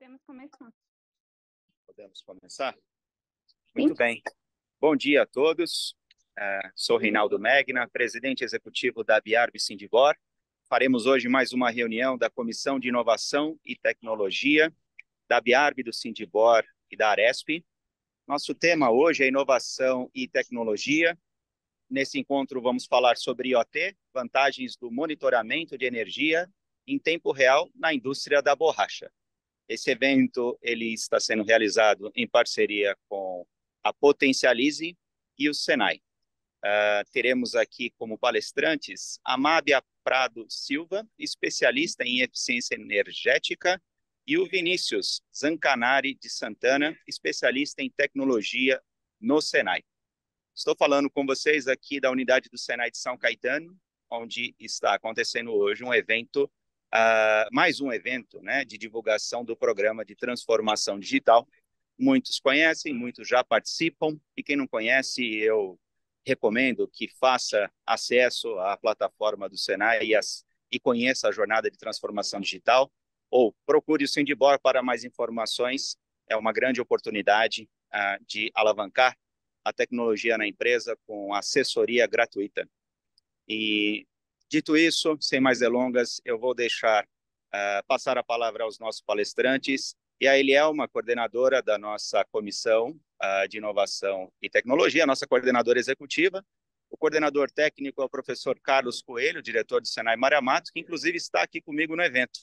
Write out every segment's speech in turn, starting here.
Podemos começar. Podemos começar? Sim. Muito bem. Bom dia a todos. Sou Reinaldo Megna, presidente executivo da BIARB Sindibor. Faremos hoje mais uma reunião da Comissão de Inovação e Tecnologia da BIARB, do Sindibor e da Aresp. Nosso tema hoje é inovação e tecnologia. Nesse encontro vamos falar sobre IoT, vantagens do monitoramento de energia em tempo real na indústria da borracha. Esse evento ele está sendo realizado em parceria com a Potencialize e o Senai. Teremos aqui como palestrantes a Mábia Prado Silva, especialista em eficiência energética, e o Vinícius Zancanari de Santana, especialista em tecnologia no Senai. Estou falando com vocês aqui da unidade do Senai de São Caetano, onde está acontecendo hoje um evento, mais um evento, né, de divulgação do programa de transformação digital. Muitos conhecem, muitos já participam, e quem não conhece, eu recomendo que faça acesso à plataforma do Senai e conheça a jornada de transformação digital, ou procure o Sindibor para mais informações. É uma grande oportunidade de alavancar a tecnologia na empresa com assessoria gratuita. E, dito isso, sem mais delongas, eu vou passar a palavra aos nossos palestrantes, e a Elielma, coordenadora da nossa Comissão de Inovação e Tecnologia, nossa coordenadora executiva. O coordenador técnico é o professor Carlos Coelho, diretor do Senai Maria Matos, que inclusive está aqui comigo no evento.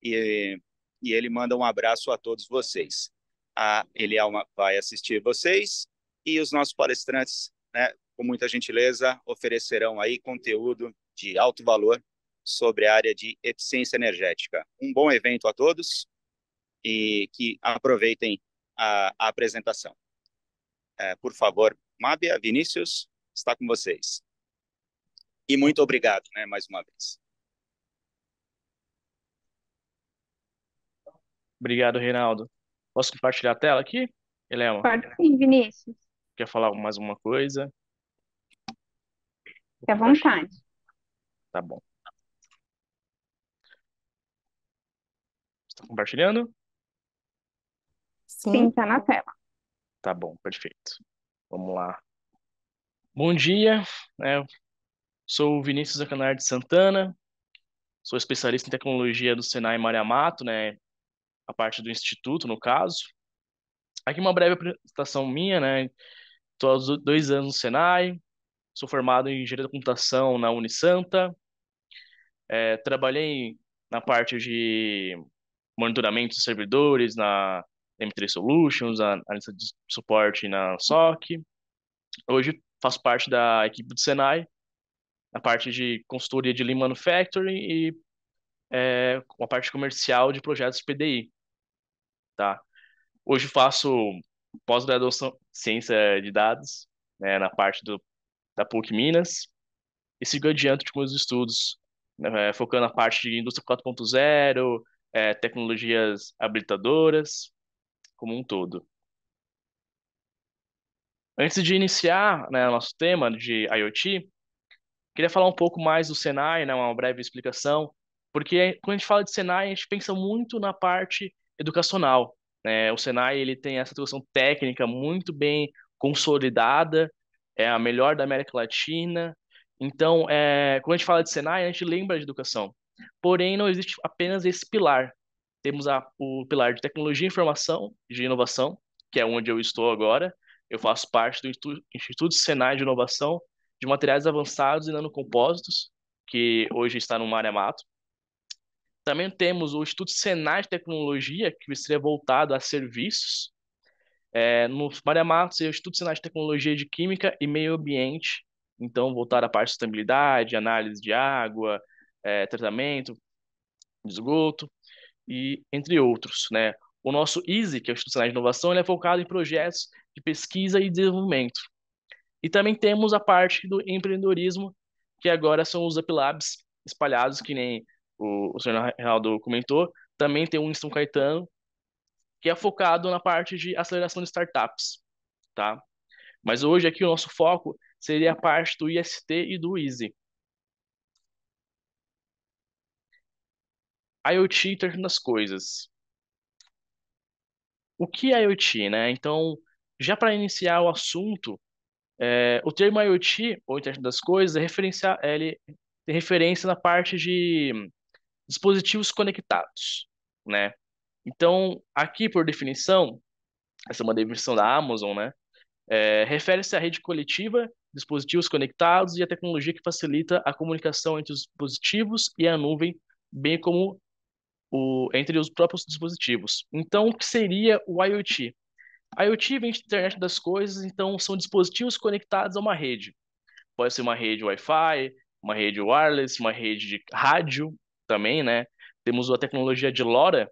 E ele manda um abraço a todos vocês. A Elielma vai assistir vocês, e os nossos palestrantes, né, com muita gentileza, oferecerão aí conteúdo de alto valor sobre a área de eficiência energética. Um bom evento a todos e que aproveitem a apresentação. Por favor, Mábia, Vinícius, está com vocês. E muito obrigado, né, mais uma vez. Obrigado, Reinaldo. Posso compartilhar a tela aqui, Elielma? Pode sim, Vinícius. Quer falar mais uma coisa? Fique à vontade. Tá bom. Está compartilhando? Sim, está na tela. Tá bom, perfeito. Vamos lá. Bom dia, sou o Vinícius Zancanari de Santana, sou especialista em tecnologia do Senai Maria Mato, né, a parte do instituto, no caso. Aqui uma breve apresentação minha, né, estou há 2 anos no Senai, sou formado em engenharia da computação na Unisanta, trabalhei na parte de monitoramento de servidores na M3 Solutions, a analista de suporte na SOC. Hoje faço parte da equipe do Senai, na parte de consultoria de Lean Manufacturing e com a parte comercial de projetos de PDI. Tá? Hoje faço pós-graduação em ciência de dados, né, na parte da PUC Minas, e sigo adiante com meus estudos, né, focando na parte de indústria 4.0, tecnologias habilitadoras, como um todo. Antes de iniciar, né, nosso tema de IoT, queria falar um pouco mais do Senai, né, uma breve explicação, porque quando a gente fala de Senai, a gente pensa muito na parte educacional, né? O Senai ele tem essa educação técnica muito bem consolidada, é a melhor da América Latina. Então, quando a gente fala de Senai, a gente lembra de educação. Porém, não existe apenas esse pilar. Temos o pilar de tecnologia e informação, de inovação, que é onde eu estou agora. Eu faço parte do Instituto Senai de Inovação de Materiais Avançados e Nanocompósitos, que hoje está no Maria Mato. Também temos o Instituto Senai de Tecnologia, que seria voltado a serviços. No Maria Matos, é o Instituto Senai de Tecnologia de Química e Meio Ambiente, então voltado à parte de sustentabilidade, análise de água, tratamento de esgoto, e entre outros, né? O nosso EASY, que é o Instituto Senai de Inovação, ele é focado em projetos de pesquisa e desenvolvimento. E também temos a parte do empreendedorismo, que agora são os UpLabs espalhados, que nem o senhor Reinaldo comentou. Também tem um em São Caetano, que é focado na parte de aceleração de startups, tá? Mas hoje aqui o nosso foco seria a parte do IST e do EASY. IoT, Internet das Coisas. O que é IoT, né? Então, já para iniciar o assunto, o termo IoT, ou Internet das Coisas, ele tem referência na parte de dispositivos conectados, né? Então, aqui, por definição, essa é uma definição da Amazon, né? Refere-se à rede coletiva, dispositivos conectados e a tecnologia que facilita a comunicação entre os dispositivos e a nuvem, bem como entre os próprios dispositivos. Então, o que seria o IoT? IoT vem de Internet das Coisas, então são dispositivos conectados a uma rede. Pode ser uma rede Wi-Fi, uma rede wireless, uma rede de rádio também, né? Temos a tecnologia de LoRa,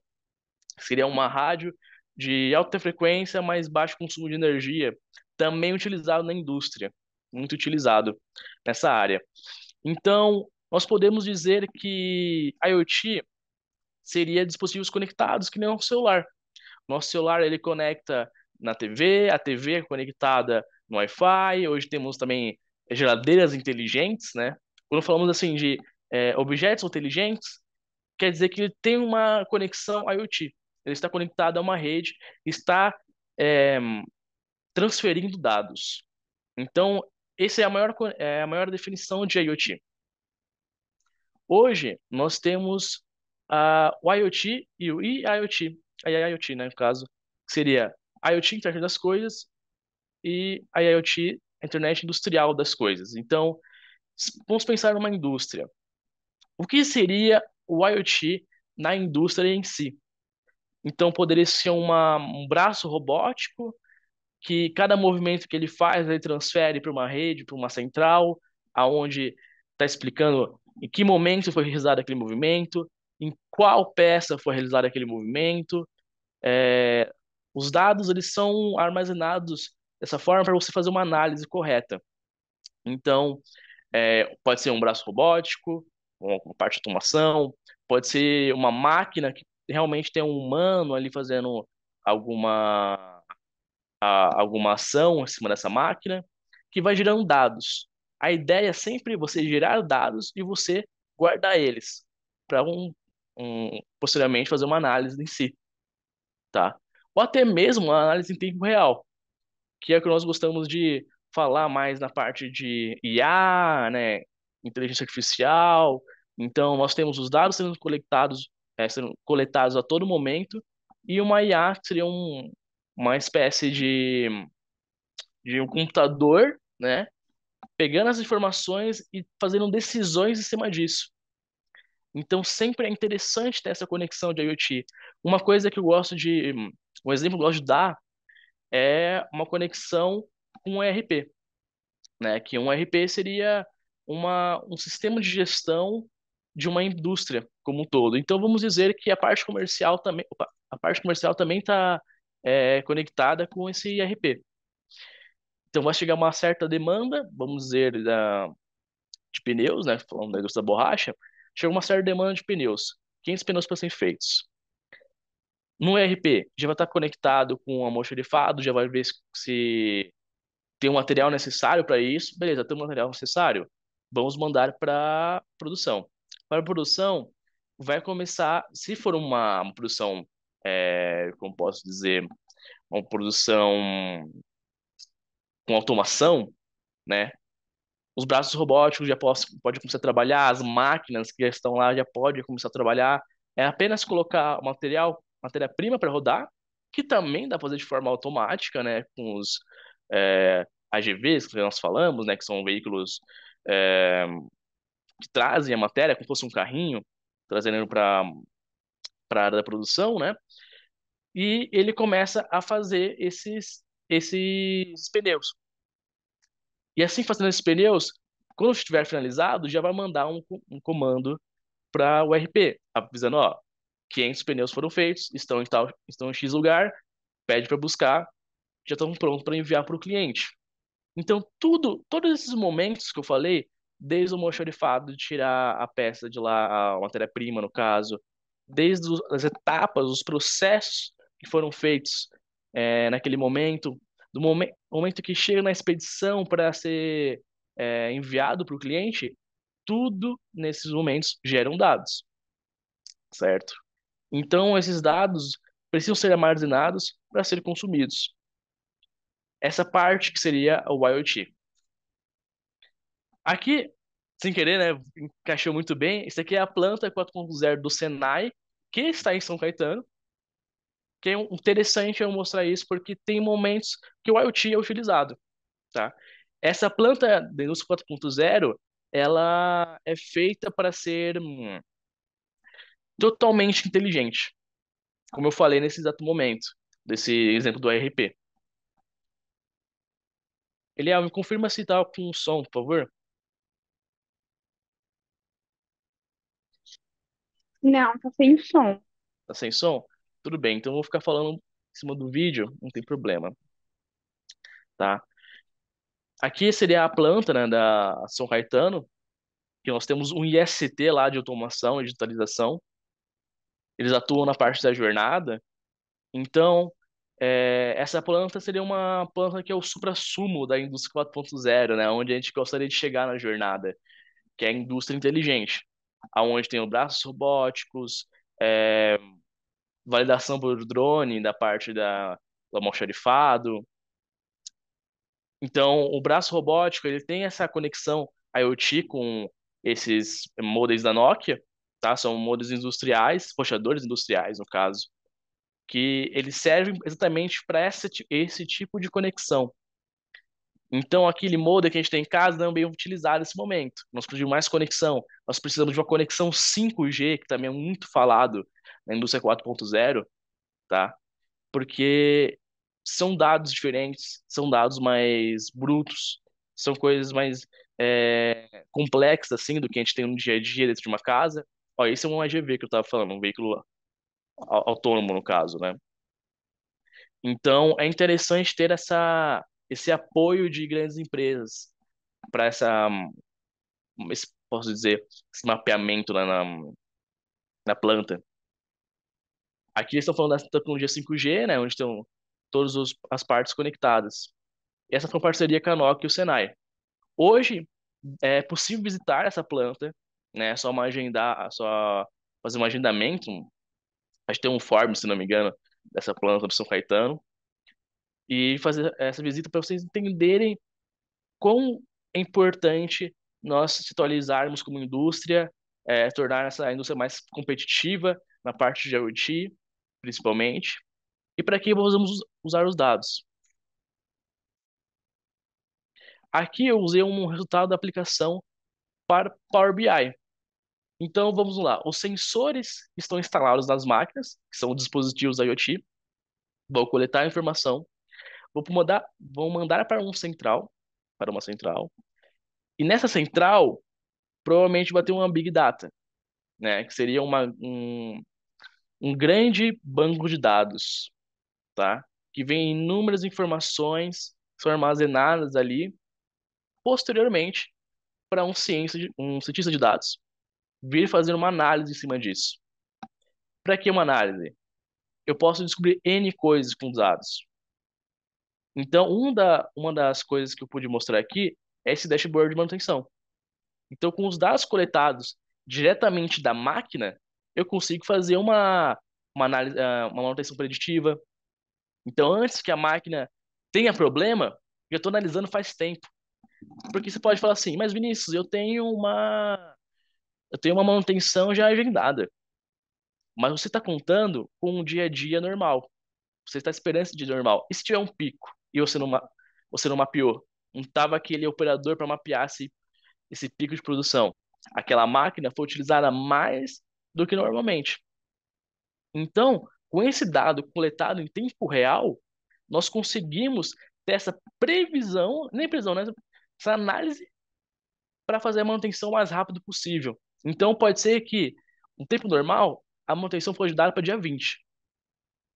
que seria uma rádio de alta frequência, mas baixo consumo de energia, também utilizado na indústria, muito utilizado nessa área. Então, nós podemos dizer que IoT seria dispositivos conectados que nem um celular. Nosso celular ele conecta na TV, a TV é conectada no Wi-Fi. Hoje temos também geladeiras inteligentes, né? Quando falamos assim de objetos inteligentes, quer dizer que ele tem uma conexão IoT. Ele está conectado a uma rede, está é, transferindo dados. Então, essa é a maior definição de IoT. Hoje, nós temos o IoT e o IIoT. A IoT, né, no caso, que seria IoT, Internet das Coisas, e a IoT, Internet Industrial das Coisas. Então, vamos pensar numa indústria. O que seria o IoT na indústria em si? Então, poderia ser um braço robótico que cada movimento que ele faz, ele transfere para uma rede, para uma central, aonde está explicando em que momento foi realizado aquele movimento, em qual peça foi realizado aquele movimento. É, os dados eles são armazenados dessa forma para você fazer uma análise correta. Então, pode ser um braço robótico, uma parte de automação, pode ser uma máquina que realmente tem um humano ali fazendo alguma alguma ação em cima dessa máquina, que vai gerando dados. A ideia é sempre você gerar dados e você guardar eles para posteriormente fazer uma análise em si, tá? Ou até mesmo uma análise em tempo real, que é o que nós gostamos de falar mais na parte de IA, né? Inteligência artificial. Então, nós temos os dados sendo coletados a todo momento, e uma IA que seria uma espécie de um computador, né? Pegando as informações e fazendo decisões em cima disso. Então, sempre é interessante ter essa conexão de IoT. Uma coisa que eu gosto de, um exemplo que eu gosto de dar é uma conexão com um ERP, né? Que um ERP seria um sistema de gestão de uma indústria como um todo. Então, vamos dizer que a parte comercial também está conectada com esse ERP. Então vai chegar uma certa demanda, vamos dizer, de pneus, né? Falando da indústria da borracha, chega uma certa demanda de pneus. 500 pneus para serem feitos. No ERP, já vai estar conectado com o almoxarifado, já vai ver se tem o material necessário para isso. Beleza, tem o material necessário. Vamos mandar para produção. Para a produção, vai começar, se for uma produção, como posso dizer, uma produção com automação, né? Os braços robóticos já pode começar a trabalhar, as máquinas que já estão lá já podem começar a trabalhar. É apenas colocar o matéria-prima para rodar, que também dá para fazer de forma automática, né? Com os AGVs que nós falamos, né? Que são veículos é, que trazem a matéria como se fosse um carrinho, trazendo para a área da produção, né? E ele começa a fazer esses pneus. E assim, fazendo esses pneus, quando estiver finalizado, já vai mandar um comando para o RP, avisando, ó, 500 pneus foram feitos, estão em X lugar, pede para buscar, já estão prontos para enviar para o cliente. Então, todos esses momentos que eu falei, desde o almoxarifado, de tirar a peça de lá, a matéria-prima, no caso, desde as etapas, os processos que foram feitos naquele momento, do momento que chega na expedição para ser enviado para o cliente, tudo nesses momentos geram dados, certo? Então, esses dados precisam ser armazenados para serem consumidos. Essa parte que seria o IoT. Aqui, sem querer, né, encaixou muito bem. Isso aqui é a planta 4.0 do Senai, que está em São Caetano. Que é interessante eu mostrar isso porque tem momentos que o IoT é utilizado, tá? Essa planta da indústria 4.0, ela é feita para ser totalmente inteligente, como eu falei nesse exato momento, desse exemplo do ERP. Eliel, me confirma se tá com som, por favor. Não, tá sem som. Tá sem som? Tudo bem, então eu vou ficar falando em cima do vídeo, não tem problema, tá? Aqui seria a planta, né, da São Caetano, que nós temos um IST lá de automação e digitalização. Eles atuam na parte da jornada. Então, essa planta seria uma planta que é o suprassumo da indústria 4.0, né, onde a gente gostaria de chegar na jornada, que é a indústria inteligente, aonde tem os braços robóticos, é, validação por drone da parte do almoxarifado. Então, o braço robótico, ele tem essa conexão IoT com esses modems da Nokia, tá? São modems industriais, roteadores industriais, no caso, que eles servem exatamente para esse tipo de conexão. Então, aquele modem que a gente tem em casa não é bem utilizado nesse momento. Nós precisamos de mais conexão. Nós precisamos de uma conexão 5G, que também é muito falado na indústria 4.0, tá? Porque são dados diferentes, são dados mais brutos, são coisas mais complexas, assim, do que a gente tem no dia a dia dentro de uma casa. Ó, esse é um AGV que eu estava falando, um veículo autônomo, no caso, né? Então, é interessante ter esse apoio de grandes empresas para posso dizer, esse mapeamento lá na planta. Aqui eles estão falando da tecnologia 5G, né, onde estão todas as partes conectadas. E essa foi uma parceria com a Nokia e o Senai. Hoje é possível visitar essa planta, né? É só só fazer um agendamento. Acho que tem um form, se não me engano, dessa planta do São Caetano e fazer essa visita para vocês entenderem quão é importante nós se atualizarmos como indústria, tornar essa indústria mais competitiva na parte de IoT, principalmente, e para que vamos usar os dados. Aqui eu usei um resultado da aplicação para Power BI. Então vamos lá. Os sensores que estão instalados nas máquinas, que são dispositivos IoT, vão coletar a informação, vão mandar para uma central, e nessa central provavelmente vai ter uma Big Data, né, que seria um grande banco de dados, tá? Que vem inúmeras informações que são armazenadas ali posteriormente para um cientista de dados vir fazer uma análise em cima disso. Para que uma análise? Eu posso descobrir N coisas com dados. Então, uma das coisas que eu pude mostrar aqui é esse dashboard de manutenção. Então, com os dados coletados diretamente da máquina, eu consigo fazer uma análise, uma manutenção preditiva. Então, antes que a máquina tenha problema, eu estou analisando faz tempo. Porque você pode falar assim, mas Vinícius, eu tenho uma manutenção já agendada. Mas você está contando com um dia a dia normal. Você está esperando esse dia normal. E se tiver um pico e você não mapeou? Não estava aquele operador para mapear esse pico de produção. Aquela máquina foi utilizada mais do que normalmente. Então, com esse dado coletado em tempo real, nós conseguimos ter essa previsão, nem previsão, né? Essa análise para fazer a manutenção o mais rápido possível. Então, pode ser que, no tempo normal, a manutenção foi dada para dia 20.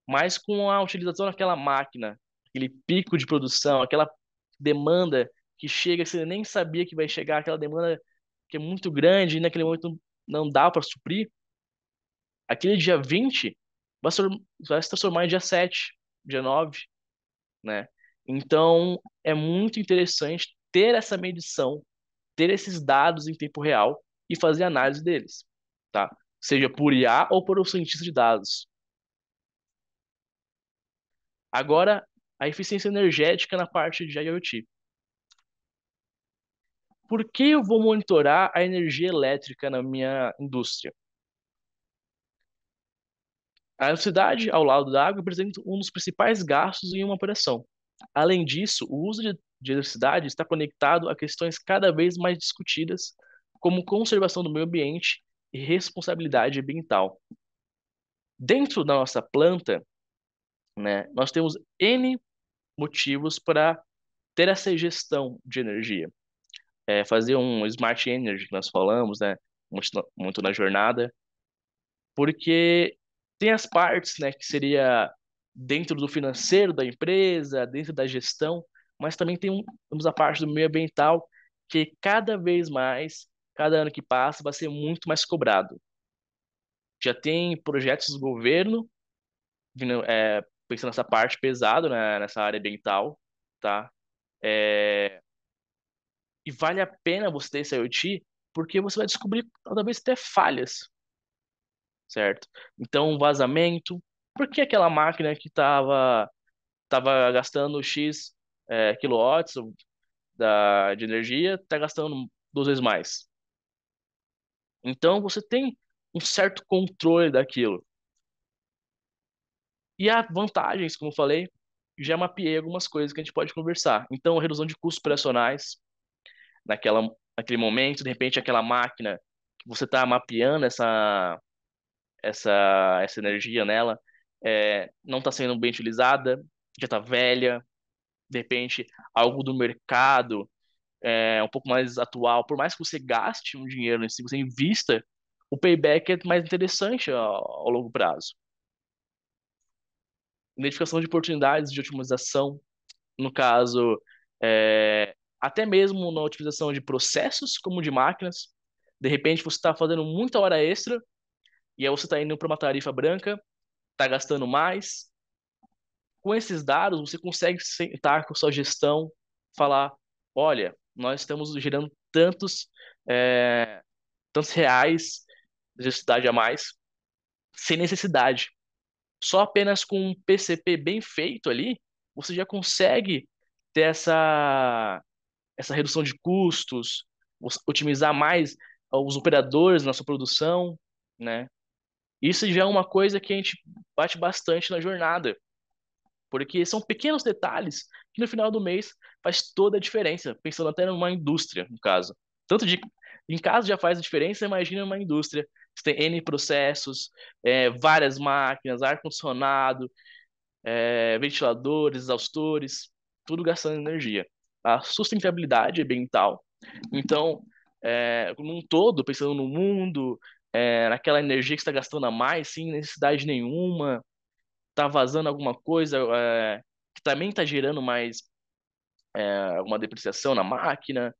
Mas com a utilização daquela máquina, aquele pico de produção, aquela demanda que chega, que você nem sabia que vai chegar, aquela demanda que é muito grande e naquele momento não dá para suprir, aquele dia 20 vai se transformar em dia 7, dia 9, né? Então, é muito interessante ter essa medição, ter esses dados em tempo real e fazer análise deles, tá? Seja por IA ou por um cientista de dados. Agora, a eficiência energética na parte de IoT. Por que eu vou monitorar a energia elétrica na minha indústria? A eletricidade, ao lado da água, representa um dos principais gastos em uma operação. Além disso, o uso de eletricidade está conectado a questões cada vez mais discutidas, como conservação do meio ambiente e responsabilidade ambiental. Dentro da nossa planta, né, nós temos N motivos para ter essa gestão de energia. Fazer um smart energy que nós falamos, né, muito na jornada, porque tem as partes, né, que seria dentro do financeiro da empresa, dentro da gestão, mas também temos a parte do meio ambiental, que cada vez mais, cada ano que passa, vai ser muito mais cobrado. Já tem projetos do governo pensando nessa parte pesada, né, nessa área ambiental, tá? É, e vale a pena você ter esse IoT, porque você vai descobrir talvez até falhas, certo? Então, um vazamento. Por que aquela máquina que tava gastando X quilowatts de energia está gastando 2 vezes mais? Então, você tem um certo controle daquilo. E há vantagens, como eu falei, já mapeei algumas coisas que a gente pode conversar. Então, a redução de custos operacionais naquele momento, de repente, aquela máquina que você está mapeando essa energia nela não está sendo bem utilizada, já está velha, de repente algo do mercado um pouco mais atual, por mais que você gaste um dinheiro, se você invista, o payback é mais interessante ao longo prazo. Identificação de oportunidades de otimização, no caso, até mesmo na otimização de processos como de máquinas. De repente você está fazendo muita hora extra e aí você está indo para uma tarifa branca, está gastando mais. Com esses dados, você consegue sentar com a sua gestão, falar, olha, nós estamos gerando é, tantos reais de necessidade a mais, sem necessidade. Só apenas com um PCP bem feito ali, você já consegue ter essa redução de custos, otimizar mais os operadores na sua produção, né? Isso já é uma coisa que a gente bate bastante na jornada, porque são pequenos detalhes que no final do mês faz toda a diferença, pensando até numa indústria, no caso. Tanto de em casa já faz a diferença, imagina uma indústria. Você tem N processos, várias máquinas, ar-condicionado, ventiladores, exaustores, tudo gastando energia. A sustentabilidade ambiental. Então, num todo, pensando no mundo, naquela energia que está gastando a mais, sem necessidade nenhuma, tá vazando alguma coisa que também está gerando mais uma depreciação na máquina.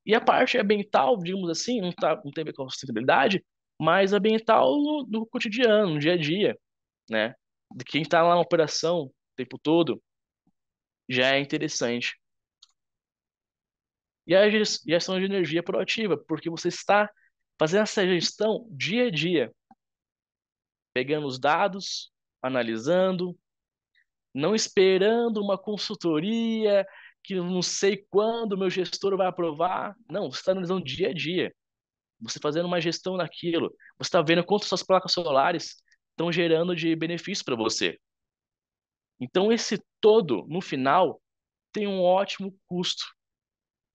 E a parte ambiental, digamos assim, não tem a ver com a sustentabilidade, mas ambiental no cotidiano, no dia a dia, né? De quem está lá na operação o tempo todo, já é interessante. E a gestão de energia proativa, porque você está fazendo essa gestão dia a dia, pegando os dados, analisando, não esperando uma consultoria que eu não sei quando o meu gestor vai aprovar. Não, você está analisando dia a dia. Você fazendo uma gestão naquilo. Você está vendo quanto suas placas solares estão gerando de benefício para você. Então, esse todo, no final, tem um ótimo custo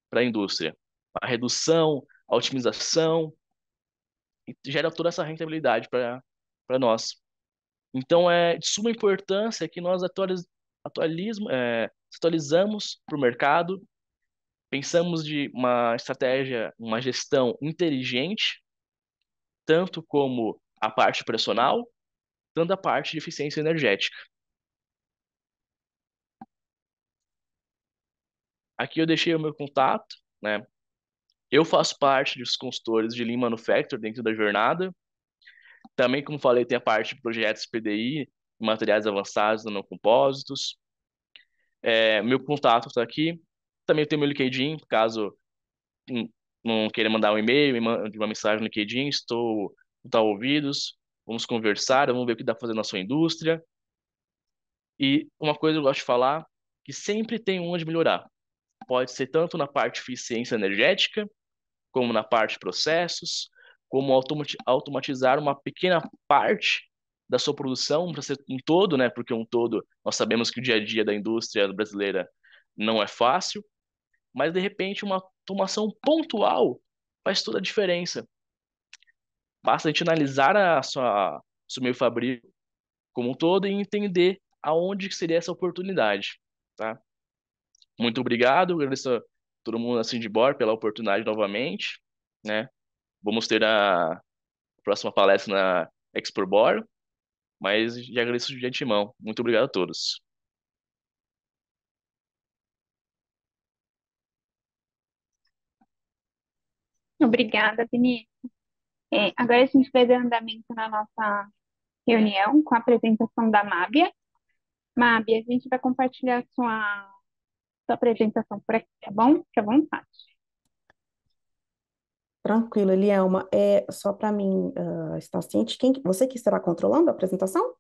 para a indústria. A redução, a otimização, e gera toda essa rentabilidade para nós. Então, é de suma importância que nós atualizamos para o mercado, pensamos de uma estratégia, uma gestão inteligente, tanto como a parte operacional, tanto a parte de eficiência energética. Aqui eu deixei o meu contato, né? Eu faço parte dos consultores de Lean Manufacturing dentro da jornada. Também, como falei, tem a parte de projetos PDI, materiais avançados nanocompósitos. Meu contato está aqui. Também tem meu LinkedIn, caso não não queira mandar um e-mail, me mande uma mensagem no LinkedIn, estou ouvidos, vamos conversar, vamos ver o que dá para fazer na sua indústria. E uma coisa que eu gosto de falar, que sempre tem onde melhorar. Pode ser tanto na parte de eficiência energética, como na parte de processos, como automatizar uma pequena parte da sua produção, para ser um todo, né? Porque um todo, nós sabemos que o dia a dia da indústria brasileira não é fácil, mas de repente uma automação pontual faz toda a diferença. Basta a gente analisar seu meio fabril como um todo e entender aonde que seria essa oportunidade, tá? Muito obrigado, agradeço a todo mundo assim de Bor pela oportunidade novamente, né? Vamos ter a próxima palestra na Expo Bor, mas já agradeço de antemão. Muito obrigado a todos. Obrigada, Vinícius. Agora a gente vai dar andamento na nossa reunião com a apresentação da Mábia. Mábia, a gente vai compartilhar sua apresentação por aqui, tá bom? Fique à vontade. Tranquilo, Elielma. É só para mim estar ciente, você que estará controlando a apresentação?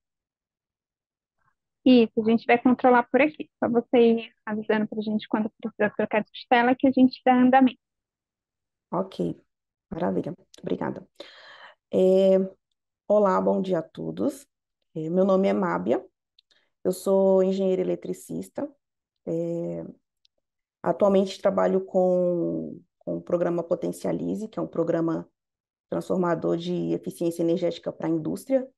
Isso, a gente vai controlar por aqui. Só você ir avisando pra gente quando precisar trocar de tela que a gente dá andamento. Ok, maravilha. Obrigada. É, olá, bom dia a todos. Meu nome é Mábia, eu sou engenheira eletricista. É, atualmente trabalho com o programa Potencialize, que é um programa transformador de eficiência energética para a indústria.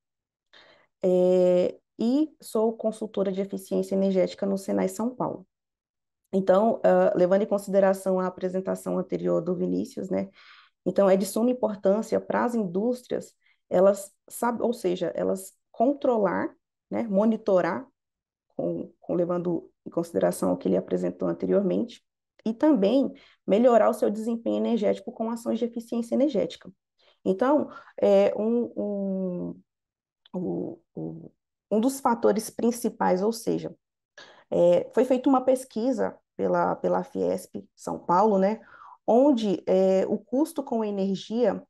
E sou consultora de eficiência energética no Senai São Paulo. Então, levando em consideração a apresentação anterior do Vinícius, né? Então, é de suma importância para as indústrias, ou seja, elas controlar, né, monitorar, levando em consideração o que ele apresentou anteriormente, e também melhorar o seu desempenho energético com ações de eficiência energética. Então, um dos fatores principais, ou seja, foi feita uma pesquisa pela Fiesp São Paulo, né, onde o custo com energia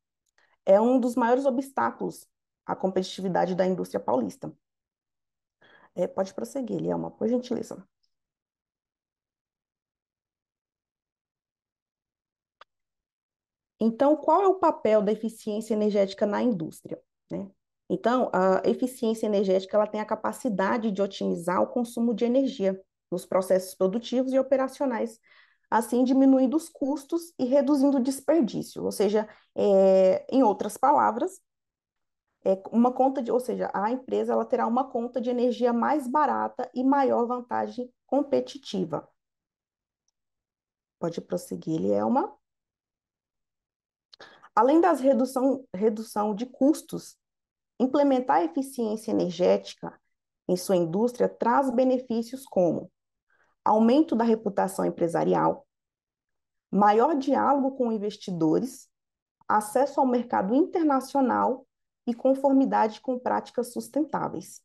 é um dos maiores obstáculos à competitividade da indústria paulista. Pode prosseguir, Lielma, por gentileza. Então, qual é o papel da eficiência energética na indústria, né? Então, a eficiência energética ela tem a capacidade de otimizar o consumo de energia nos processos produtivos e operacionais, assim diminuindo os custos e reduzindo o desperdício. Ou seja, em outras palavras, ou seja, a empresa ela terá uma conta de energia mais barata e maior vantagem competitiva. Pode prosseguir, Lielma. Além das redução de custos, implementar a eficiência energética em sua indústria traz benefícios como aumento da reputação empresarial, maior diálogo com investidores, acesso ao mercado internacional e conformidade com práticas sustentáveis.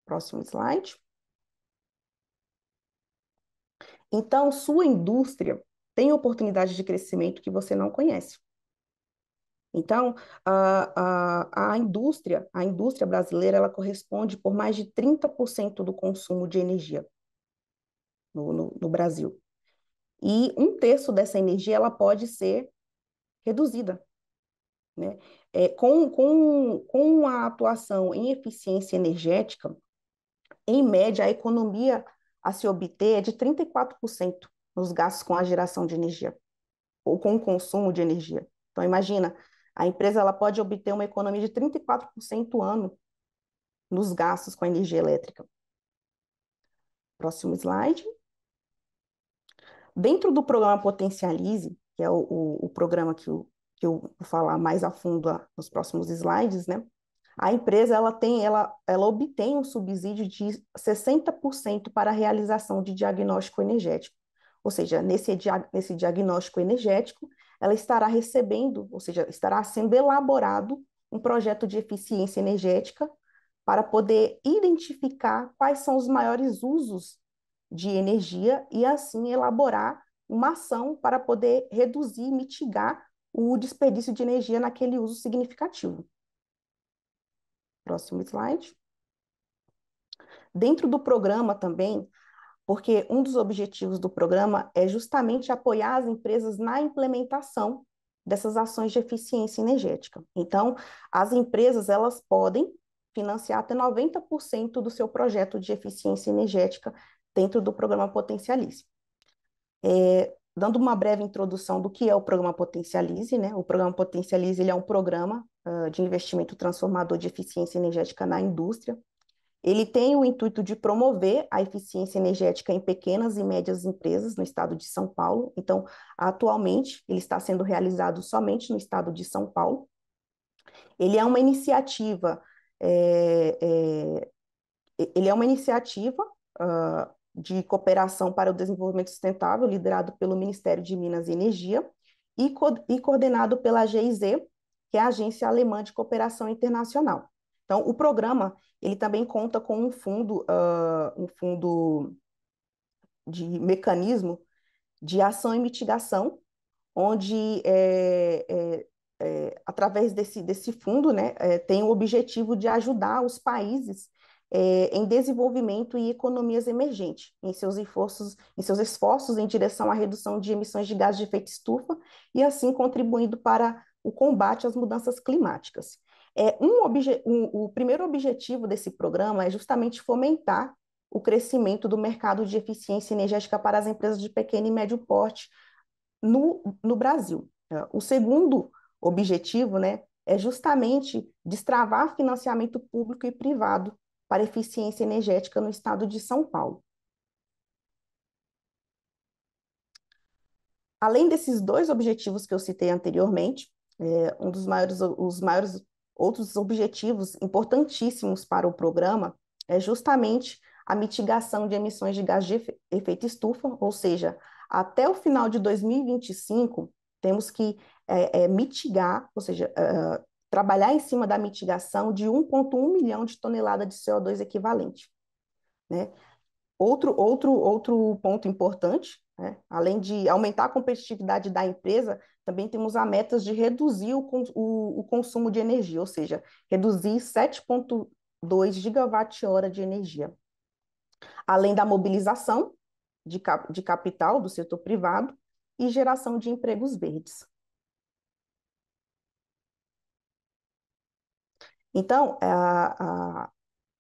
Próximo slide. Então, sua indústria tem oportunidade de crescimento que você não conhece. Então, a indústria brasileira, ela corresponde por mais de 30% do consumo de energia no Brasil. E um terço dessa energia, ela pode ser reduzida, né? Com a atuação em eficiência energética, em média, a economia a se obter é de 34% nos gastos com a geração de energia, ou com o consumo de energia. Então, imagina, a empresa ela pode obter uma economia de 34% ano nos gastos com a energia elétrica. Próximo slide. Dentro do programa Potencialize, que é o programa que eu vou falar mais a fundo nos próximos slides, né? A empresa ela obtém um subsídio de 60% para a realização de diagnóstico energético. Ou seja, nesse diagnóstico energético, ela estará recebendo, ou seja, estará sendo elaborado um projeto de eficiência energética para poder identificar quais são os maiores usos de energia e, assim, elaborar uma ação para poder reduzir e mitigar o desperdício de energia naquele uso significativo. Próximo slide. Dentro do programa também, porque um dos objetivos do programa é justamente apoiar as empresas na implementação dessas ações de eficiência energética. Então, as empresas, elas podem financiar até 90% do seu projeto de eficiência energética dentro do programa Potencialize. Dando uma breve introdução do que é o programa Potencialize, né? O programa Potencialize, ele é um programa de investimento transformador de eficiência energética na indústria. Ele tem o intuito de promover a eficiência energética em pequenas e médias empresas no estado de São Paulo. Então, atualmente, ele está sendo realizado somente no estado de São Paulo. Ele é uma iniciativa, é, é, ele é uma iniciativa de cooperação para o desenvolvimento sustentável, liderado pelo Ministério de Minas e Energia e coordenado pela GIZ, que é a Agência Alemã de Cooperação Internacional. Então, o programa, ele também conta com um fundo de mecanismo de ação e mitigação, onde, através desse fundo, né, tem o objetivo de ajudar os países em desenvolvimento e economias emergentes, em seus esforços em direção à redução de emissões de gases de efeito estufa e, assim, contribuindo para o combate às mudanças climáticas. O primeiro objetivo desse programa é justamente fomentar o crescimento do mercado de eficiência energética para as empresas de pequeno e médio porte no Brasil. O segundo objetivo, né, é justamente destravar financiamento público e privado para eficiência energética no estado de São Paulo. Além desses dois objetivos que eu citei anteriormente, os maiores outros objetivos importantíssimos para o programa é justamente a mitigação de emissões de gás de efeito estufa, ou seja, até o final de 2025, temos que mitigar, ou seja, trabalhar em cima da mitigação de 1,1 milhão de toneladas de CO2 equivalente, né? Outro ponto importante, né? Além de aumentar a competitividade da empresa, também temos a meta de reduzir o consumo de energia, ou seja, reduzir 7,2 gigawatt-hora de energia. Além da mobilização de capital do setor privado e geração de empregos verdes. Então,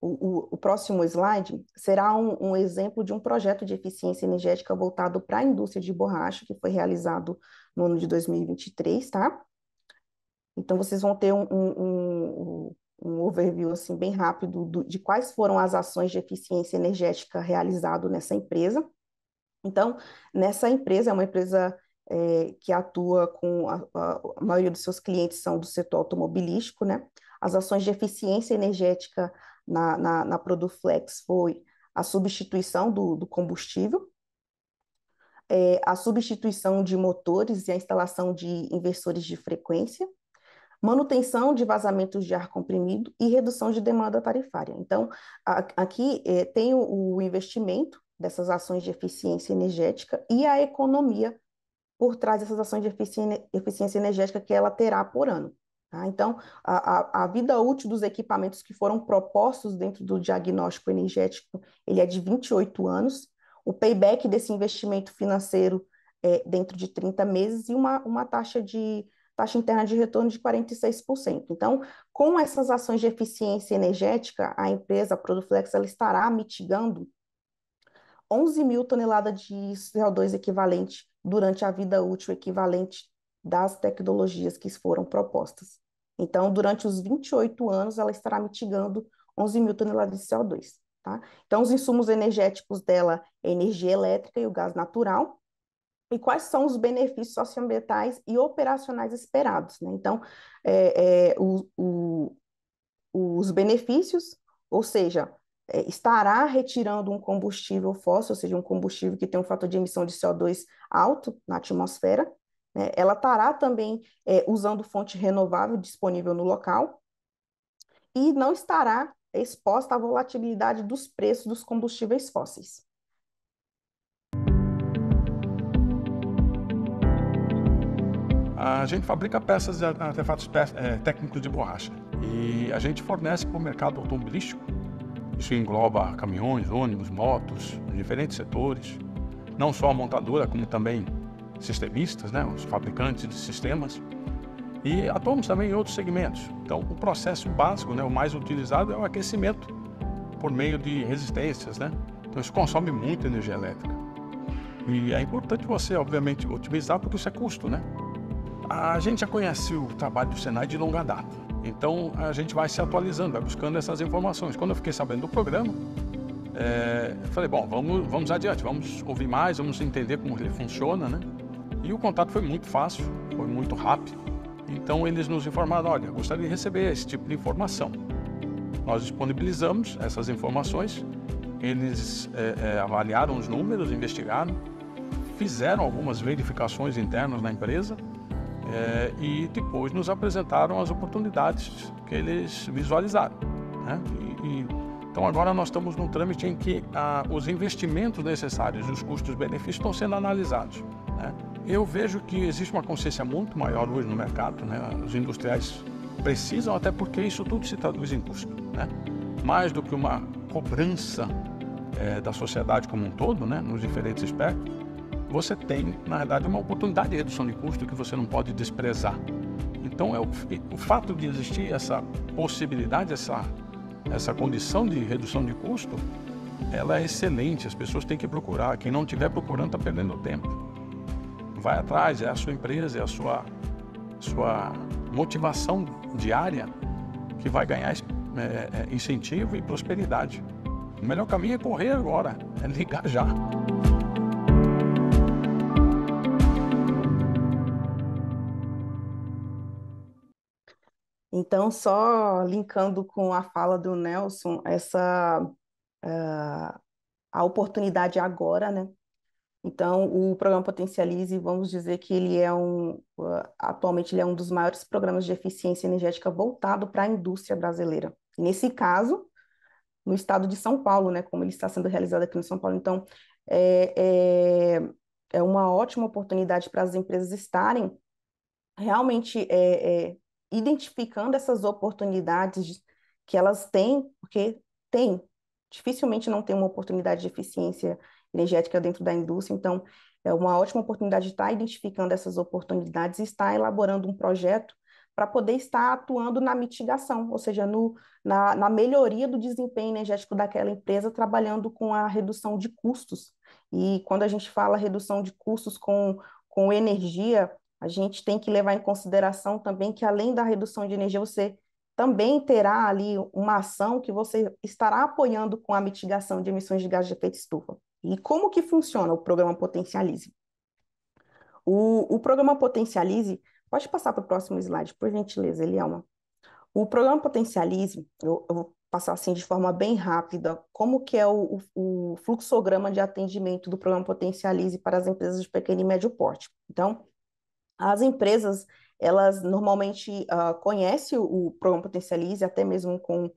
o próximo slide será um exemplo de um projeto de eficiência energética voltado para a indústria de borracha, que foi realizado no ano de 2023, tá? Então, vocês vão ter um overview assim, bem rápido de quais foram as ações de eficiência energética realizado nessa empresa. Então, nessa empresa, é uma empresa que atua com a maioria dos seus clientes são do setor automobilístico, né? As ações de eficiência energética na Produflex foi a substituição do combustível, a substituição de motores e a instalação de inversores de frequência, manutenção de vazamentos de ar comprimido e redução de demanda tarifária. Então, aqui tem o investimento dessas ações de eficiência energética e a economia por trás dessas ações de eficiência energética que ela terá por ano. Tá? Então, a vida útil dos equipamentos que foram propostos dentro do diagnóstico energético, ele é de 28 anos, o payback desse investimento financeiro é dentro de 30 meses e uma taxa interna de retorno de 46%. Então, com essas ações de eficiência energética, a empresa, a Produflex, ela estará mitigando 11 mil toneladas de CO2 equivalente durante a vida útil equivalente das tecnologias que foram propostas. Então, durante os 28 anos, ela estará mitigando 11 mil toneladas de CO2. Tá? Então, os insumos energéticos dela é a energia elétrica e o gás natural. E quais são os benefícios socioambientais e operacionais esperados, né? Então, os benefícios, ou seja, estará retirando um combustível fóssil, ou seja, um combustível que tem um fator de emissão de CO2 alto na atmosfera, né? Ela estará também usando fonte renovável disponível no local e não estará exposta à volatilidade dos preços dos combustíveis fósseis. A gente fabrica peças e artefatos técnicos de borracha e a gente fornece para o mercado automobilístico Isso engloba caminhões, ônibus, motos, diferentes setores, não só a montadora, como também sistemistas, né, os fabricantes de sistemas, e atuamos também em outros segmentos. Então, o processo básico, né, o mais utilizado é o aquecimento por meio de resistências, né? Então, isso consome muita energia elétrica. E é importante você, obviamente, otimizar, porque isso é custo, né? A gente já conhece o trabalho do Senai de longa data, então a gente vai se atualizando, vai buscando essas informações. Quando eu fiquei sabendo do programa, eu falei, bom, vamos adiante, vamos ouvir mais, vamos entender como ele funciona, né? E o contato foi muito fácil, foi muito rápido. Então eles nos informaram, olha, gostaria de receber esse tipo de informação. Nós disponibilizamos essas informações, eles avaliaram os números, investigaram, fizeram algumas verificações internas na empresa e depois nos apresentaram as oportunidades que eles visualizaram, né? Então agora nós estamos num trâmite em que os investimentos necessários e os custos-benefícios estão sendo analisados, né? Eu vejo que existe uma consciência muito maior hoje no mercado, né? Os industriais precisam, até porque isso tudo se traduz em custo, né? Mais do que uma cobrança da sociedade como um todo, né? Nos diferentes aspectos, você tem, na verdade, uma oportunidade de redução de custo que você não pode desprezar. Então, o fato de existir essa possibilidade, essa condição de redução de custo, ela é excelente, as pessoas têm que procurar. Quem não estiver procurando está perdendo tempo. Vai atrás, é a sua empresa, é a sua motivação diária que vai ganhar incentivo e prosperidade. O melhor caminho é correr agora, é ligar já. Então, só linkando com a fala do Nelson, a oportunidade agora, né? Então, o programa Potencialize, vamos dizer que ele atualmente ele é um dos maiores programas de eficiência energética voltado para a indústria brasileira. Nesse caso, no estado de São Paulo, né? Como ele está sendo realizado aqui no São Paulo. Então, é, é, é uma ótima oportunidade para as empresas estarem realmente identificando essas oportunidades que elas têm, porque dificilmente não tem uma oportunidade de eficiência energética dentro da indústria, então é uma ótima oportunidade de estar identificando essas oportunidades e estar elaborando um projeto para poder estar atuando na mitigação, ou seja, na melhoria do desempenho energético daquela empresa, trabalhando com a redução de custos. E quando a gente fala redução de custos com energia, a gente tem que levar em consideração também que, além da redução de energia, você também terá ali uma ação que você estará apoiando com a mitigação de emissões de gás de efeito estufa. E como que funciona o programa Potencialize? O programa Potencialize, pode passar para o próximo slide, por gentileza, Elielma. O programa Potencialize, eu vou passar assim de forma bem rápida, como que é o fluxograma de atendimento do programa Potencialize para as empresas de pequeno e médio porte. Então, as empresas, elas normalmente conhecem o programa Potencialize, até mesmo com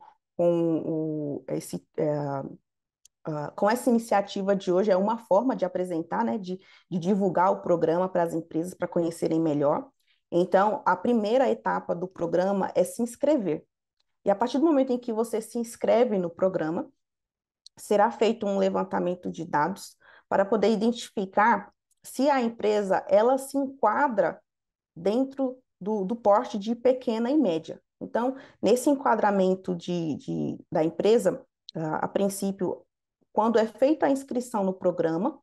essa iniciativa de hoje, é uma forma de apresentar, né, de divulgar o programa para as empresas, para conhecerem melhor. Então, a primeira etapa do programa é se inscrever. E a partir do momento em que você se inscreve no programa, será feito um levantamento de dados para poder identificar se a empresa ela se enquadra dentro do porte de pequena e média. Então, nesse enquadramento da empresa, a princípio, quando é feita a inscrição no programa,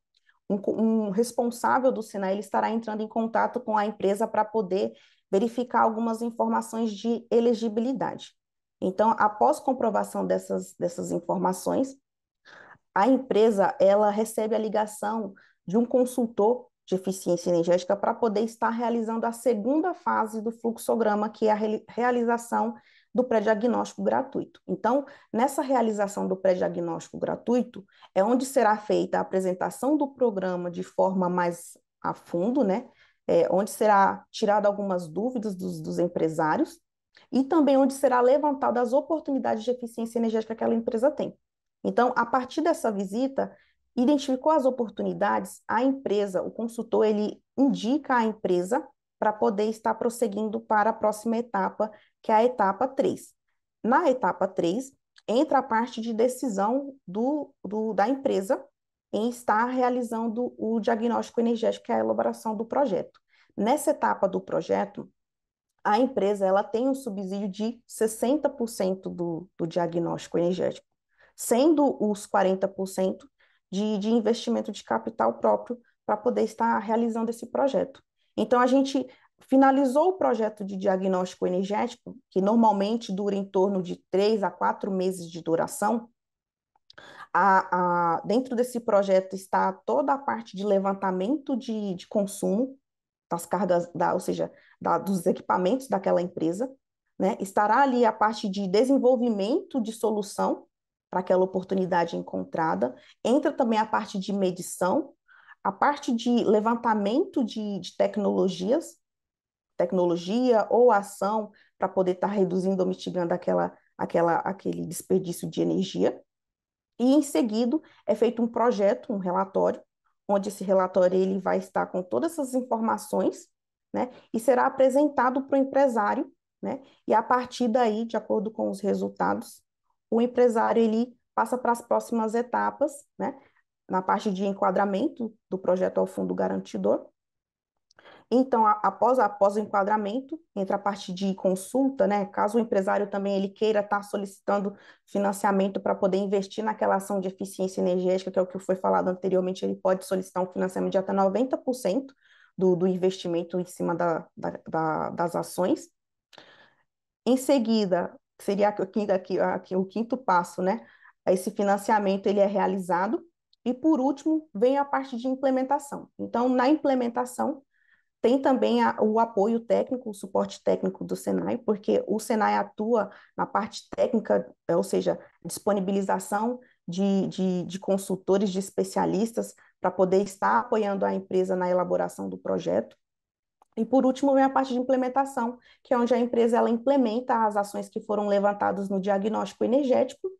um responsável do Senai ele estará entrando em contato com a empresa para poder verificar algumas informações de elegibilidade. Então, após comprovação dessas informações, a empresa ela recebe a ligação de um consultor de eficiência energética para poder estar realizando a segunda fase do fluxograma, que é a realização do pré-diagnóstico gratuito. Então, nessa realização do pré-diagnóstico gratuito, é onde será feita a apresentação do programa de forma mais a fundo, né? Onde será tirada algumas dúvidas dos empresários e também onde será levantada as oportunidades de eficiência energética que aquela empresa tem. Então, a partir dessa visita, identificou as oportunidades, a empresa, o consultor, ele indica a empresa para poder estar prosseguindo para a próxima etapa, que é a etapa 3. Na etapa 3, entra a parte de decisão da empresa em estar realizando o diagnóstico energético, que é a elaboração do projeto. Nessa etapa do projeto, a empresa ela tem um subsídio de 60% do diagnóstico energético, sendo os 40% de investimento de capital próprio para poder estar realizando esse projeto. Então, a gente finalizou o projeto de diagnóstico energético, que normalmente dura em torno de 3 a 4 meses de duração. Dentro desse projeto está toda a parte de levantamento de consumo das cargas, ou seja, dos equipamentos daquela empresa, né? Estará ali a parte de desenvolvimento de solução para aquela oportunidade encontrada, entra também a parte de medição, a parte de levantamento de tecnologia ou ação para poder estar reduzindo ou mitigando aquele desperdício de energia. E em seguida é feito um projeto, um relatório, onde esse relatório ele vai estar com todas essas informações, né, e será apresentado para o empresário, né, e a partir daí, de acordo com os resultados, o empresário ele passa para as próximas etapas, né, na parte de enquadramento do projeto ao fundo garantidor. Então, após o enquadramento, entra a parte de consulta, né? Caso o empresário também ele queira estar solicitando financiamento para poder investir naquela ação de eficiência energética, que é o que foi falado anteriormente, ele pode solicitar um financiamento de até 90% do investimento em cima das ações. Em seguida, seria o quinto passo, né? Esse financiamento ele é realizado. E, por último, vem a parte de implementação. Então, na implementação, tem também o apoio técnico, o suporte técnico do Senai, porque o Senai atua na parte técnica, ou seja, disponibilização de consultores, de especialistas, para poder estar apoiando a empresa na elaboração do projeto. E, por último, vem a parte de implementação, que é onde a empresa ela implementa as ações que foram levantadas no diagnóstico energético.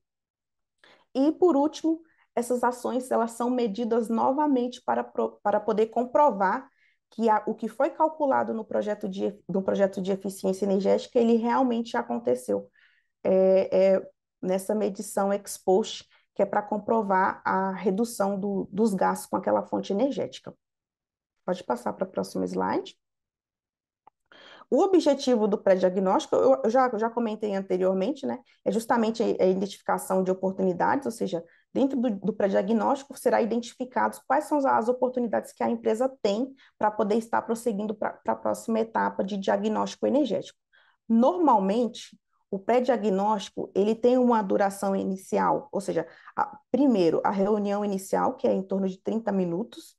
E, por último, essas ações elas são medidas novamente para poder comprovar que o que foi calculado no projeto de eficiência energética, ele realmente aconteceu. Nessa medição ex post, que é para comprovar a redução dos gastos com aquela fonte energética. Pode passar para a próxima slide. O objetivo do pré-diagnóstico, eu já comentei anteriormente, né? É justamente a identificação de oportunidades, ou seja, dentro do pré-diagnóstico será identificados quais são as oportunidades que a empresa tem para poder estar prosseguindo para a próxima etapa de diagnóstico energético. Normalmente, o pré-diagnóstico, ele tem uma duração inicial, ou seja, primeiro, a reunião inicial, que é em torno de 30 minutos.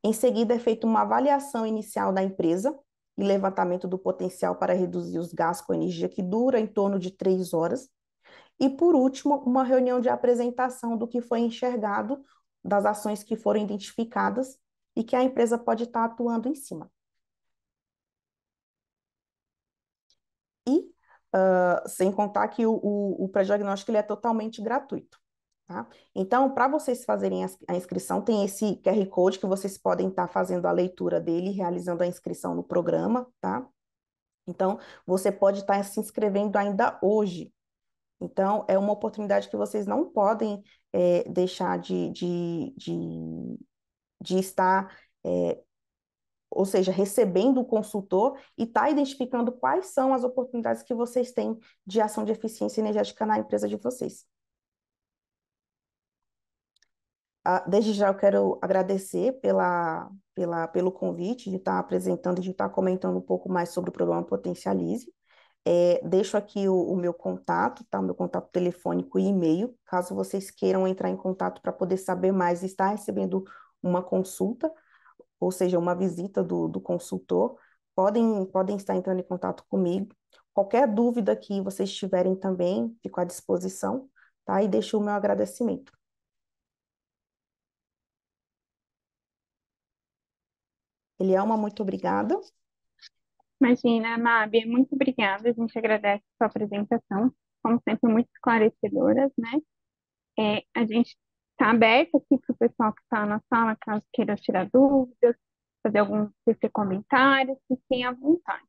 Em seguida, é feita uma avaliação inicial da empresa e levantamento do potencial para reduzir os gastos com energia, que dura em torno de 3 horas. E, por último, uma reunião de apresentação do que foi enxergado, das ações que foram identificadas e que a empresa pode estar atuando em cima. E, sem contar que o pré-diagnóstico ele é totalmente gratuito. Tá? Então, para vocês fazerem a inscrição, tem esse QR Code que vocês podem estar fazendo a leitura dele, realizando a inscrição no programa, tá? Então, você pode estar se inscrevendo ainda hoje. Então, é uma oportunidade que vocês não podem deixar de estar, ou seja, recebendo o consultor e estar identificando quais são as oportunidades que vocês têm de ação de eficiência energética na empresa de vocês. Desde já eu quero agradecer pelo convite de estar apresentando e de estar comentando um pouco mais sobre o programa Potencialize. Deixo aqui o meu contato, tá? O meu contato telefônico e e-mail, caso vocês queiram entrar em contato para poder saber mais e estar recebendo uma consulta, ou seja, uma visita do consultor, podem estar entrando em contato comigo. Qualquer dúvida que vocês tiverem também, fico à disposição, tá? E deixo o meu agradecimento. Elielma, muito obrigada. Imagina, Mábia, muito obrigada. A gente agradece a sua apresentação, como sempre, muito esclarecedoras, né? A gente está aberto aqui para o pessoal que está na sala, caso queira tirar dúvidas, fazer algum tecer comentários, fiquem à vontade.